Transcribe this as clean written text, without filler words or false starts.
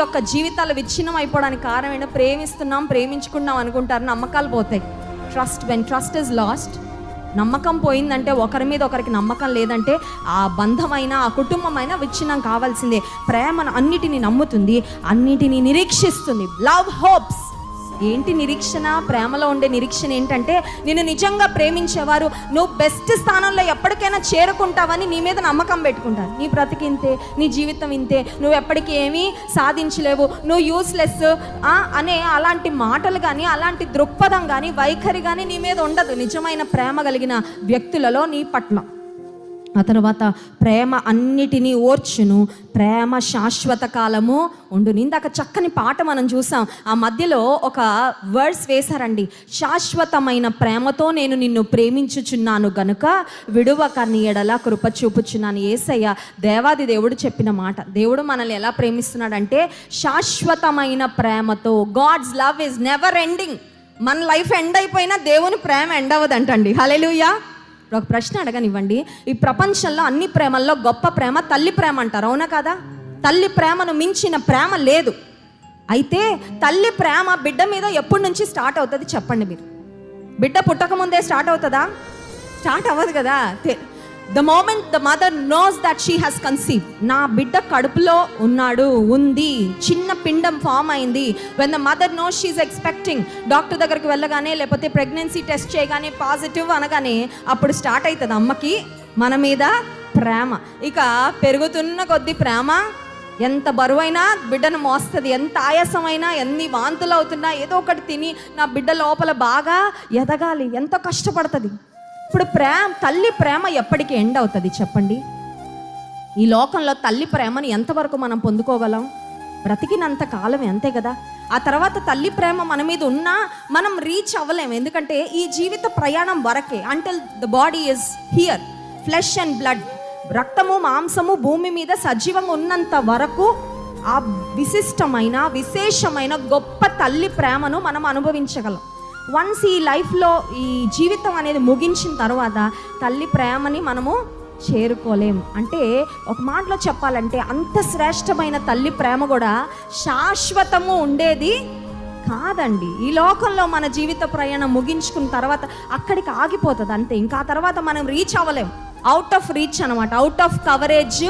యొక్క జీవితాలు విచ్ఛిన్నం అయిపోవడానికి కారణం ఏంటో ప్రేమించుకున్నాం అనుకుంటారు, నమ్మకాలు పోతాయి. వెన్ ట్రస్ట్ ఇస్ లాస్ట్, నమ్మకం పోయిందంటే, ఒకరి మీద ఒకరికి నమ్మకం లేదంటే ఆ బంధమైన ఆ కుటుంబమైన విచ్ఛిన్నం కావాల్సిందే. ప్రేమను అన్నిటినీ నమ్ముతుంది, అన్నిటినీ నిరీక్షిస్తుంది. Love hopes. ఏంటి నిరీక్షణ? ప్రేమలో ఉండే నిరీక్షణ ఏంటంటే, నిన్ను నిజంగా ప్రేమించేవారు నువ్వు బెస్ట్ స్థానంలో ఎప్పటికైనా చేరుకుంటావని నీ మీద నమ్మకం పెట్టుకుంటారు. నీ బ్రతికి ఇంతే, నీ జీవితం ఇంతే, నువ్వు ఎప్పటికీ ఏమీ సాధించలేవు, నువ్వు యూస్లెస్ అనే అలాంటి మాటలు కానీ, అలాంటి దృక్పథం కానీ, వైఖరి కానీ నీ మీద ఉండదు నిజమైన ప్రేమ కలిగిన వ్యక్తులలో నీ పట్ల. ఆ తర్వాత ప్రేమ అన్నిటినీ ఓర్చును, ప్రేమ శాశ్వత కాలము ఉండును. ఇందాక చక్కని పాట మనం చూసాం, ఆ మధ్యలో ఒక వర్డ్స్ వేశారండి. శాశ్వతమైన ప్రేమతో నేను నిన్ను ప్రేమించుచున్నాను గనుక విడువక నీ ఎడల కృప చూపుచున్నాను. యేసయ్య దేవాది దేవుడు చెప్పిన మాట. దేవుడు మనల్ని ఎలా ప్రేమిస్తున్నాడంటే శాశ్వతమైన ప్రేమతో. God's love is never ending. మన లైఫ్ ఎండ్ అయిపోయినా దేవుని ప్రేమ ఎండ్ అవ్వదంటండి. హల్లెలూయా. ఒక ప్రశ్న అడగనివ్వండి, ఈ ప్రపంచంలో అన్ని ప్రేమల్లో గొప్ప ప్రేమ తల్లి ప్రేమ అంటారు, అవునా కదా? తల్లి ప్రేమను మించిన ప్రేమ లేదు. అయితే తల్లి ప్రేమ బిడ్డ మీద ఎప్పటి నుంచి స్టార్ట్ అవుతుంది చెప్పండి మీరు? బిడ్డ పుట్టకముందే స్టార్ట్ అవుతుందా? స్టార్ట్ అవ్వదు కదా. The moment the mother knows that she has conceived, నా బిడ్డ కడుపులో ఉన్నాడు, ఉంది, చిన్న పిండం ఫామ్ అయింది. When the mother nose she is expecting, doctor దగ్గరికి వెళ్ళగానే లేకపోతే ప్రెగ్నెన్సీ టెస్ట్ చేయగానే పాజిటివ్ అనగానే అప్పుడు స్టార్ట్ అవుతుంది అమ్మకి మన మీద ప్రేమ. ఇక పెరుగుతున్న కొద్ది ప్రేమ ఎంత బరువైనా బిడ్డను మోస్తుంది, ఎంత ఆయాసమైనా, ఎన్ని వాంతులు అవుతున్నా ఏదో ఒకటి తిని నా బిడ్డ లోపల బాగా ఎదగాలి, ఎంతో కష్టపడుతుంది. ఇప్పుడు తల్లి ప్రేమ ఎప్పటికీ ఎండ్ అవుతుంది చెప్పండి? ఈ లోకంలో తల్లి ప్రేమను ఎంతవరకు మనం పొందుకోగలం? బ్రతికినంత కాలమే, అంతే కదా. ఆ తర్వాత తల్లి ప్రేమ మన మీద ఉన్నా మనం రీచ్ అవ్వలేము, ఎందుకంటే ఈ జీవిత ప్రయాణం వరకే. Until the body is here, flesh and blood, రక్తము మాంసము భూమి మీద సజీవంగా ఉన్నంత వరకు ఆ విశేషమైన గొప్ప తల్లి ప్రేమను మనం అనుభవించగలం. వన్స్ ఈ లైఫ్లో ఈ జీవితం అనేది ముగించిన తర్వాత తల్లి ప్రేమని మనము చేరుకోలేము. అంటే ఒక మాటలో చెప్పాలంటే అంత శ్రేష్టమైన తల్లి ప్రేమ కూడా శాశ్వతము ఉండేది కాదండి. ఈ లోకంలో మన జీవిత ప్రయాణం ముగించుకున్న తర్వాత అక్కడికి ఆగిపోతుంది అంతే. ఇంకా ఆ తర్వాత మనం రీచ్ అవ్వలేం, అవుట్ ఆఫ్ రీచ్ అనమాట, అవుట్ ఆఫ్ కవరేజ్.